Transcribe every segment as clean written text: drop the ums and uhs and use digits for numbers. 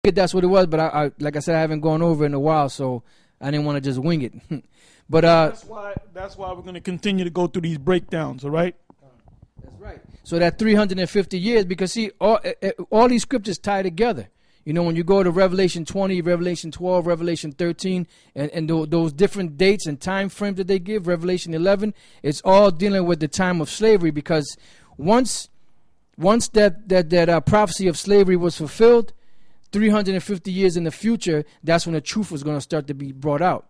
that's what it was, but I like I said, I haven't gone over it in a while, so I didn't want to just wing it. But that's why we're going to continue to go through these breakdowns, all right? That's right. So that 350 years, because see, all these scriptures tie together. You know, when you go to Revelation 20, Revelation 12, Revelation 13, and those different dates and time frames that they give, Revelation 11, it's all dealing with the time of slavery, because once that prophecy of slavery was fulfilled, 350 years in the future, that's when the truth was going to start to be brought out,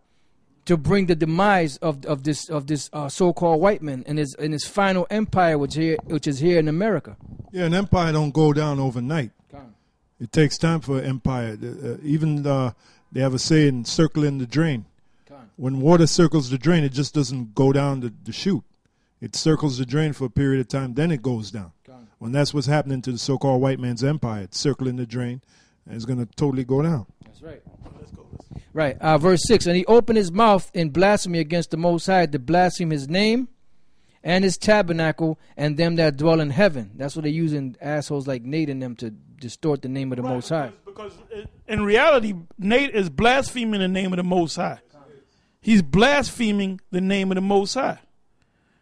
to bring the demise of this so-called white man and his final empire, which is here in America. Yeah, an empire don't go down overnight. It takes time for an empire. Even they have a saying, circling the drain. When water circles the drain, it just doesn't go down the chute. It circles the drain for a period of time, then it goes down. When that's what's happening to the so-called white man's empire, it's circling the drain, and it's going to totally go down. That's right. Let's go. Right. Verse 6, and he opened his mouth in blasphemy against the Most High, to blaspheme his name and his tabernacle and them that dwell in heaven. That's what they're using assholes like Nate and them to distort the name of the Most High. Because in reality, Nate is blaspheming the name of the Most High. He's blaspheming the name of the Most High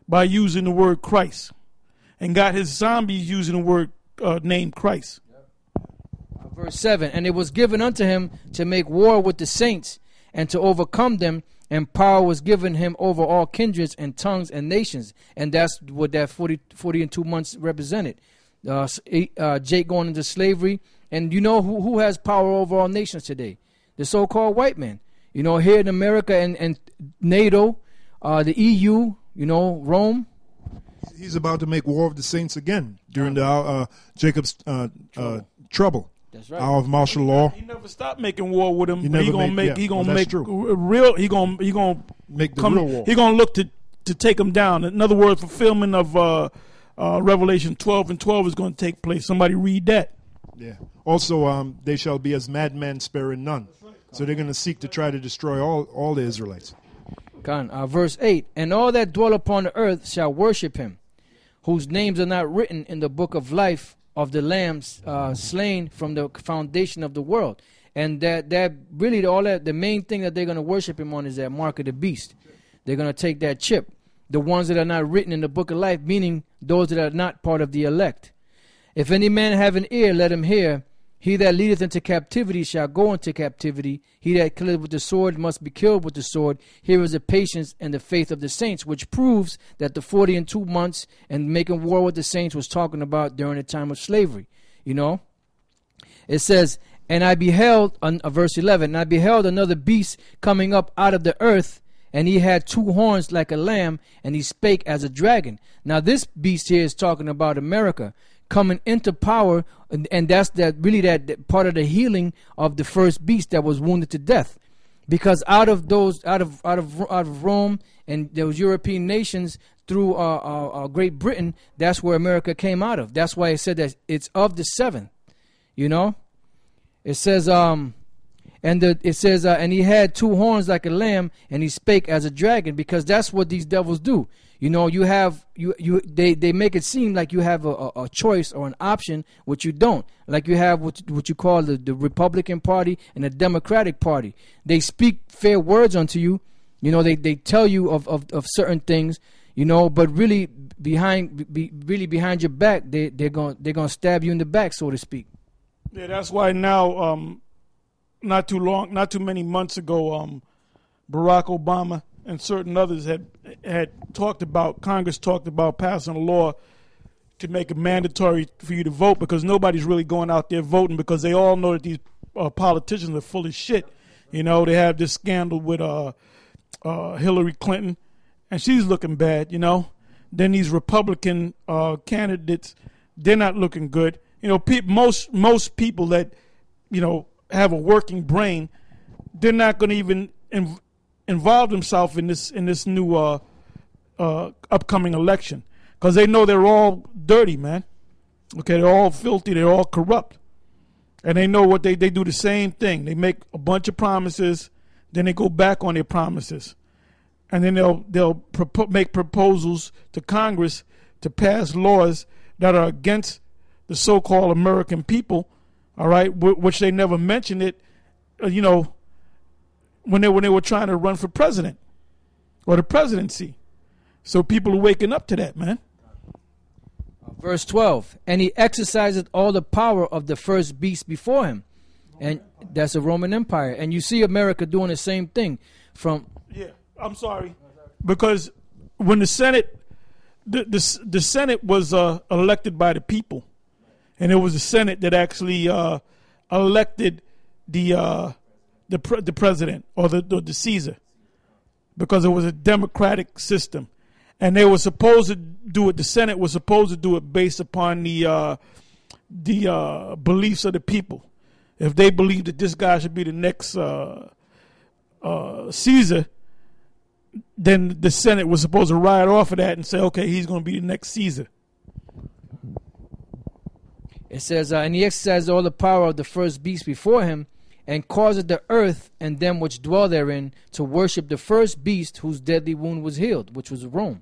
by using the word Christ, and got his zombies using the word name Christ. Verse 7, and it was given unto him to make war with the saints and to overcome them, and power was given him over all kindreds and tongues and nations. And that's what that 40 and 2 months represented. Jake going into slavery. And you know who has power over all nations today? The so-called white man. You know, here in America and NATO, the EU, you know, Rome. He's about to make war with the saints again during the Jacob's trouble. That's right. Hour of martial law. He never stopped making war with him. He gonna make the real war. He gonna look to take him down. In other words, fulfillment of Revelation 12 and 12 is going to take place. Somebody read that. Yeah. Also, they shall be as madmen sparing none. So they're going to seek to try to destroy all the Israelites. Verse 8, and all that dwell upon the earth shall worship him, whose names are not written in the book of life of the lambs slain from the foundation of the world. And that really the main thing that they're going to worship him on is that mark of the beast. They're going to take that chip, the ones that are not written in the book of life, meaning those that are not part of the elect. If any man have an ear, let him hear. He that leadeth into captivity shall go into captivity. He that killeth with the sword must be killed with the sword. Here is the patience and the faith of the saints, which proves that the 40 and 2 months and making war with the saints was talking about during the time of slavery. You know, it says, and I beheld, verse 11, and I beheld another beast coming up out of the earth, and he had 2 horns like a lamb, and he spake as a dragon. Now this beast here is talking about America coming into power, and that's that part of the healing of the first beast that was wounded to death, because out of Rome and those European nations through Great Britain, that's where America came out of. That's why it said that it's of the 7th. You know, it says and he had 2 horns like a lamb, and he spake as a dragon, because that's what these devils do. You know, they make it seem like you have a choice or an option, which you don't. Like you have what you call the Republican Party and the Democratic Party. They speak fair words unto you. You know, they tell you of certain things, you know, but really behind your back, they're gonna stab you in the back, so to speak. Yeah, that's why now, not too many months ago, Barack Obama and certain others had talked about, Congress talked about passing a law to make it mandatory for you to vote, because nobody's really going out there voting, because they all know that these politicians are full of shit. You know, they have this scandal with Hillary Clinton, and she's looking bad, you know. Then these Republican candidates, they're not looking good. You know, most people that, you know, have a working brain, they're not going to even involve themselves in this new upcoming election, because they know they're all dirty, man. Okay, they're all filthy, they're all corrupt, and they know what they do the same thing. They make a bunch of promises, then they go back on their promises, and then they'll make proposals to Congress to pass laws that are against the so-called American people, all right, which they never mentioned it, when they were trying to run for president or the presidency. So people are waking up to that, man. Verse 12, and he exercised all the power of the first beast before him. And that's the Roman Empire. And you see America doing the same thing Yeah, I'm sorry. Because when the Senate, the Senate was elected by the people. And it was the Senate that actually elected the president or the Caesar, because it was a democratic system, and they were supposed to do it. The Senate was supposed to do it based upon the beliefs of the people. If they believed that this guy should be the next Caesar, then the Senate was supposed to ride off of that and say, okay, he's going to be the next Caesar. It says, and he exercised all the power of the first beast before him, and caused the earth and them which dwell therein to worship the first beast whose deadly wound was healed, which was Rome.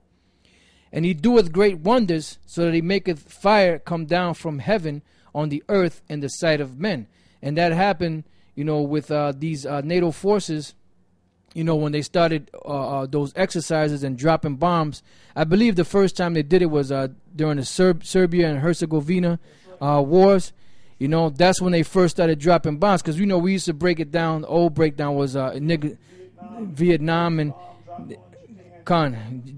And he doeth great wonders, so that he maketh fire come down from heaven on the earth in the sight of men. And that happened, with these NATO forces, when they started those exercises and dropping bombs. I believe the first time they did it was during the Serbia and Herzegovina wars. That's when they first started dropping bombs, because we used to break it down. The old breakdown was Vietnam and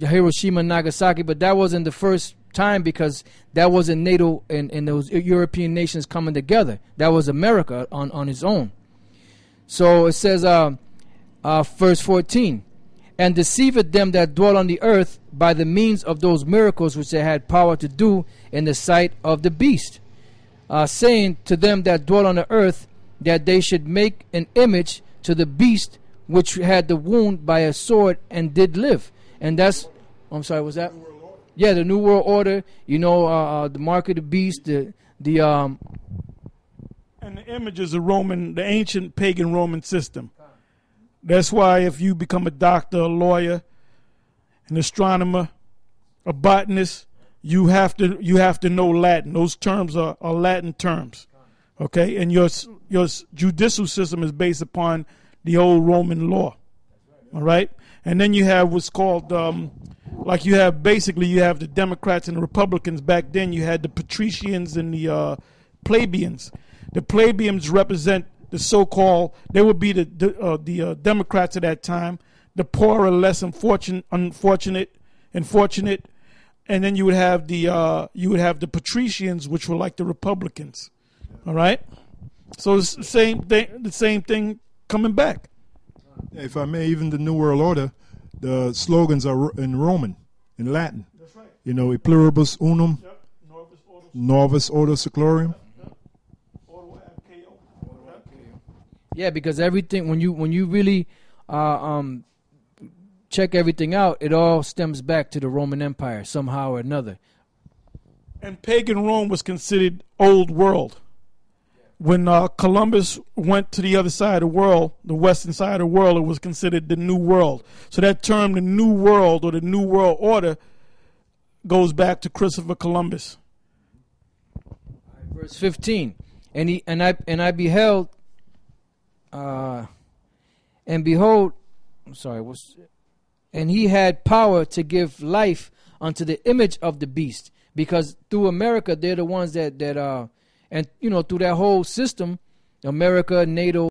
Hiroshima and Nagasaki, but that wasn't the first time, because that wasn't NATO and those European nations coming together. That was America on its own. So it says, verse 14, and deceiveth them that dwell on the earth by the means of those miracles which they had power to do in the sight of the beast. Saying to them that dwell on the earth, that they should make an image to the beast which had the wound by a sword and did live. And that's, I'm sorry, was that? Yeah, the New World Order. The mark of the beast. And the image is the ancient pagan Roman system. That's why if you become a doctor, a lawyer, an astronomer, a botanist, you have to know Latin. Those terms are Latin terms, okay? And your judicial system is based upon the old Roman law, all right? And then you have what's called, you have the Democrats and the Republicans. Back then you had the patricians and the plebeians. The plebeians represent the so-called, they would be the Democrats at that time, the poorer, less unfortunate. And then you would have the patricians, which were like the Republicans. All right, so it's the same thing coming back. If I may, even the New World Order, the slogans are in Roman, in Latin. That's right. E pluribus unum, yep. Novus Ordo Seclorum. Yep. Ordo ab Chao. Yeah, because everything, when you really check everything out, it all stems back to the Roman Empire somehow or another. And pagan Rome was considered old world. When Columbus went to the other side of the world, the western side of the world, it was considered the New World. So that term, the New World or the New World Order, goes back to Christopher Columbus. Verse 15, and I beheld, and behold, and he had power to give life unto the image of the beast, because through America, they're the ones that and through that whole system, America, NATO,